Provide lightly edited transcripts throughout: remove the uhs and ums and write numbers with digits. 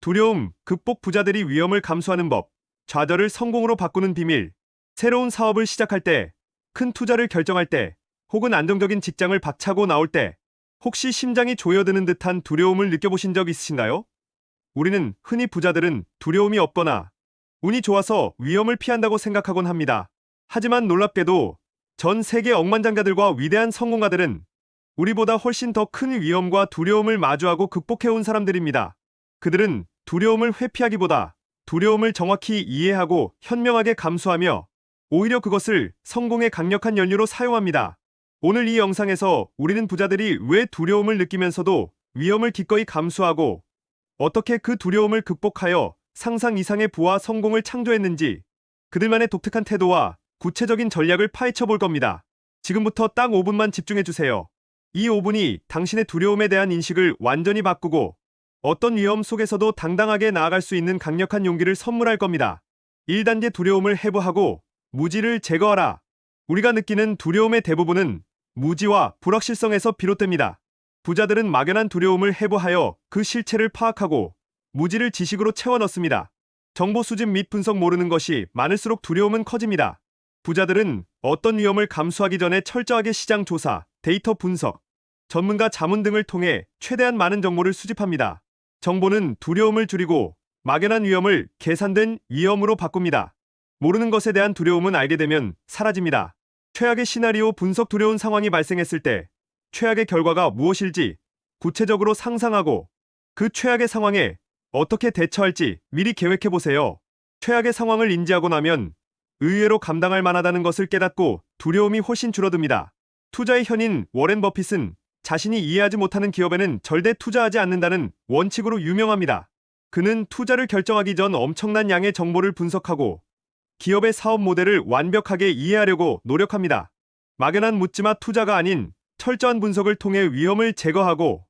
두려움, 극복 부자들이 위험을 감수하는 법, 좌절을 성공으로 바꾸는 비밀, 새로운 사업을 시작할 때, 큰 투자를 결정할 때, 혹은 안정적인 직장을 박차고 나올 때, 혹시 심장이 조여드는 듯한 두려움을 느껴보신 적 있으신가요? 우리는 흔히 부자들은 두려움이 없거나 운이 좋아서 위험을 피한다고 생각하곤 합니다. 하지만 놀랍게도 전 세계 억만장자들과 위대한 성공가들은 우리보다 훨씬 더 큰 위험과 두려움을 마주하고 극복해온 사람들입니다. 그들은 두려움을 회피하기보다 두려움을 정확히 이해하고 현명하게 감수하며 오히려 그것을 성공의 강력한 연료로 사용합니다. 오늘 이 영상에서 우리는 부자들이 왜 두려움을 느끼면서도 위험을 기꺼이 감수하고 어떻게 그 두려움을 극복하여 상상 이상의 부와 성공을 창조했는지, 그들만의 독특한 태도와 구체적인 전략을 파헤쳐 볼 겁니다. 지금부터 딱 5분만 집중해 주세요. 이 5분이 당신의 두려움에 대한 인식을 완전히 바꾸고 어떤 위험 속에서도 당당하게 나아갈 수 있는 강력한 용기를 선물할 겁니다. 1단계 두려움을 해부하고 무지를 제거하라. 우리가 느끼는 두려움의 대부분은 무지와 불확실성에서 비롯됩니다. 부자들은 막연한 두려움을 해부하여 그 실체를 파악하고 무지를 지식으로 채워 넣습니다. 정보 수집 및 분석 모르는 것이 많을수록 두려움은 커집니다. 부자들은 어떤 위험을 감수하기 전에 철저하게 시장 조사, 데이터 분석, 전문가 자문 등을 통해 최대한 많은 정보를 수집합니다. 정보는 두려움을 줄이고 막연한 위험을 계산된 위험으로 바꿉니다. 모르는 것에 대한 두려움은 알게 되면 사라집니다. 최악의 시나리오 분석, 두려운 상황이 발생했을 때 최악의 결과가 무엇일지 구체적으로 상상하고 그 최악의 상황에 어떻게 대처할지 미리 계획해 보세요. 최악의 상황을 인지하고 나면 의외로 감당할 만하다는 것을 깨닫고 두려움이 훨씬 줄어듭니다. 투자의 현인 워렌 버핏은 자신이 이해하지 못하는 기업에는 절대 투자하지 않는다는 원칙으로 유명합니다. 그는 투자를 결정하기 전 엄청난 양의 정보를 분석하고 기업의 사업 모델을 완벽하게 이해하려고 노력합니다. 막연한 묻지마 투자가 아닌 철저한 분석을 통해 위험을 제거하고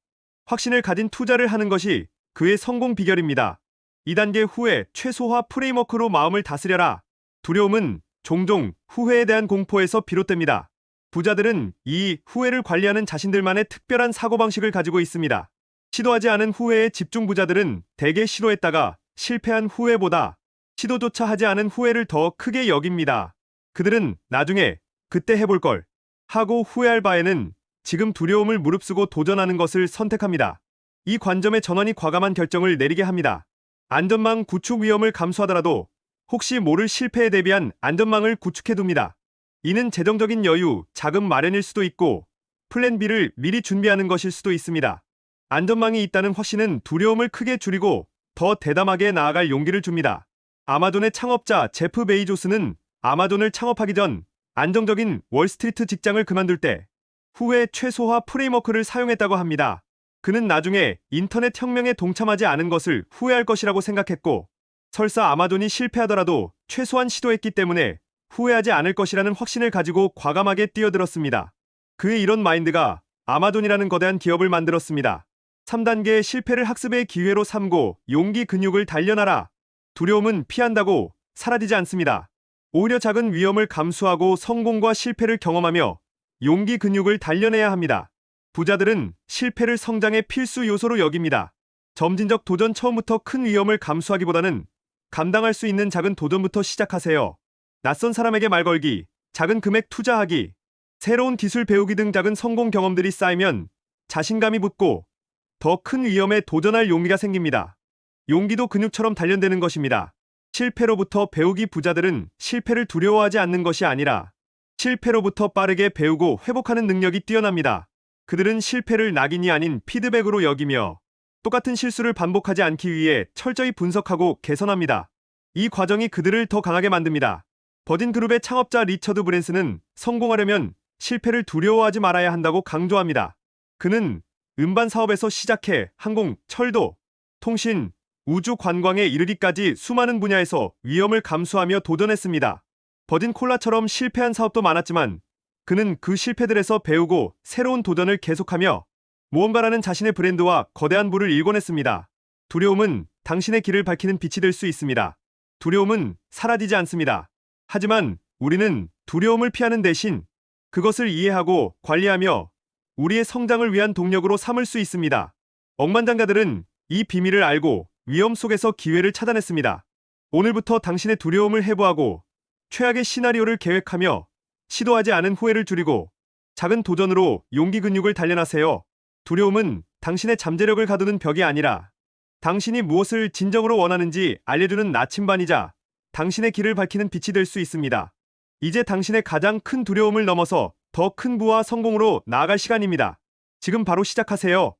확신을 가진 투자를 하는 것이 그의 성공 비결입니다. 2단계 후회, 최소화 프레임워크로 마음을 다스려라. 두려움은 종종 후회에 대한 공포에서 비롯됩니다. 부자들은 이 후회를 관리하는 자신들만의 특별한 사고방식을 가지고 있습니다. 시도하지 않은 후회에 집중. 부자들은 대개 시도했다가 실패한 후회보다 시도조차 하지 않은 후회를 더 크게 여깁니다. 그들은 나중에 그때 해볼 걸 하고 후회할 바에는 지금 두려움을 무릅쓰고 도전하는 것을 선택합니다. 이 관점의 전환이 과감한 결정을 내리게 합니다. 안전망 구축, 위험을 감수하더라도 혹시 모를 실패에 대비한 안전망을 구축해둡니다. 이는 재정적인 여유, 자금 마련일 수도 있고 플랜 B를 미리 준비하는 것일 수도 있습니다. 안전망이 있다는 확신은 두려움을 크게 줄이고 더 대담하게 나아갈 용기를 줍니다. 아마존의 창업자 제프 베이조스는 아마존을 창업하기 전 안정적인 월스트리트 직장을 그만둘 때 후회 최소화 프레임워크를 사용했다고 합니다. 그는 나중에 인터넷 혁명에 동참하지 않은 것을 후회할 것이라고 생각했고 설사 아마존이 실패하더라도 최소한 시도했기 때문에 후회하지 않을 것이라는 확신을 가지고 과감하게 뛰어들었습니다. 그의 이런 마인드가 아마존이라는 거대한 기업을 만들었습니다. 3단계 실패를 학습의 기회로 삼고 용기 근육을 단련하라. 두려움은 피한다고 사라지지 않습니다. 오히려 작은 위험을 감수하고 성공과 실패를 경험하며 용기 근육을 단련해야 합니다. 부자들은 실패를 성장의 필수 요소로 여깁니다. 점진적 도전, 처음부터 큰 위험을 감수하기보다는 감당할 수 있는 작은 도전부터 시작하세요. 낯선 사람에게 말 걸기, 작은 금액 투자하기, 새로운 기술 배우기 등 작은 성공 경험들이 쌓이면 자신감이 붙고 더 큰 위험에 도전할 용기가 생깁니다. 용기도 근육처럼 단련되는 것입니다. 실패로부터 배우기. 부자들은 실패를 두려워하지 않는 것이 아니라 실패로부터 빠르게 배우고 회복하는 능력이 뛰어납니다. 그들은 실패를 낙인이 아닌 피드백으로 여기며 똑같은 실수를 반복하지 않기 위해 철저히 분석하고 개선합니다. 이 과정이 그들을 더 강하게 만듭니다. 버진 그룹의 창업자 리처드 브랜슨은 성공하려면 실패를 두려워하지 말아야 한다고 강조합니다. 그는 음반 사업에서 시작해 항공, 철도, 통신, 우주 관광에 이르기까지 수많은 분야에서 위험을 감수하며 도전했습니다. 버진 콜라처럼 실패한 사업도 많았지만 그는 그 실패들에서 배우고 새로운 도전을 계속하며 무언가라는 자신의 브랜드와 거대한 부를 일궈냈습니다. 두려움은 당신의 길을 밝히는 빛이 될 수 있습니다. 두려움은 사라지지 않습니다. 하지만 우리는 두려움을 피하는 대신 그것을 이해하고 관리하며 우리의 성장을 위한 동력으로 삼을 수 있습니다. 억만장자들은 이 비밀을 알고 위험 속에서 기회를 찾아냈습니다. 오늘부터 당신의 두려움을 해부하고 최악의 시나리오를 계획하며 시도하지 않은 후회를 줄이고 작은 도전으로 용기 근육을 단련하세요. 두려움은 당신의 잠재력을 가두는 벽이 아니라 당신이 무엇을 진정으로 원하는지 알려주는 나침반이자 당신의 길을 밝히는 빛이 될 수 있습니다. 이제 당신의 가장 큰 두려움을 넘어서 더 큰 부와 성공으로 나아갈 시간입니다. 지금 바로 시작하세요.